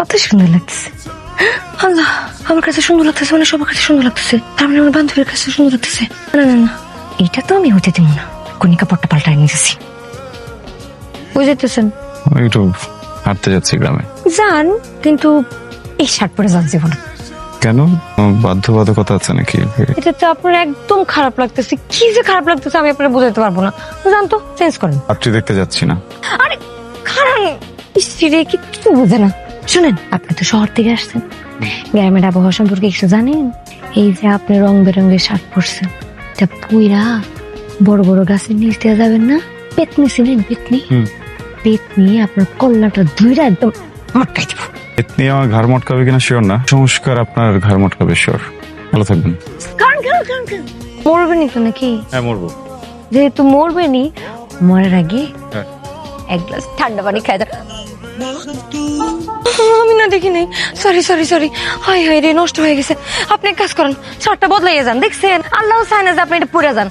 কত সুন্দর লাগতেছে। আল্লাহ, আমার কাছে সুন্দর লাগতেছে মানে সবার কাছে সুন্দর লাগতেছে, তার মানে আমার বান্ধবীর কাছে সুন্দর লাগতেছে। না না না, এটা তো আমি হতে দিব না। কোনি কাপড়টা পাল্টাই নিয়েছি। বুঝতেছেন? একটু হাঁটতে যাচ্ছি গ্রামে। যান, কিন্তু এই শার্ট পরে যান যাব না। কেন, বাধ্যবাধকতা আছে নাকি? এটা তো আপনার একদম খারাপ লাগতেছে। কি যে খারাপ লাগতেছে আমি আপনার বোঝাতে পারবো না। যান তো, চেঞ্জ করেন। রাত্রি দেখতে যাচ্ছি না। আরে খারাপ, স্ত্রী কিছু বোঝে না। শুনেন, আপনি তো শহর থেকে আসছেন, গ্রামের আবহাওয়া সম্পর্কে কিছু জানেন? এই যে আপনি রং বেরঙের শার্ট পরছেন, এটা পুইরা বড় বড় গাছের নিচ দিয়ে যাবেন না? পেতনি ছিলেন, পেতনি, পেতনি আপনার কল্লাটা ধুইরা একদম মটকাই দিব। এতনি আমার ঘাড় মটকাবে কিনা শিওর না, সংস্কার আপনার ঘাড় মটকাবে শিওর। ভালো থাকবেন। মরবেনি তো নাকি? হ্যাঁ মরবো। যেহেতু মরবেনি, মরার আগে হ্যাঁ। এক গ্লাস ঠান্ডা পানি খাই দাও। আমি না দেখি নাই, sorry sorry sorry. High high রে, নষ্ট হয়ে গেছে। আপনি এক কাজ করেন, শার্টটা বদলাইয়া যান। দেখছেন, আল্লাহ চায় না যে আপনি এটা পরে যান।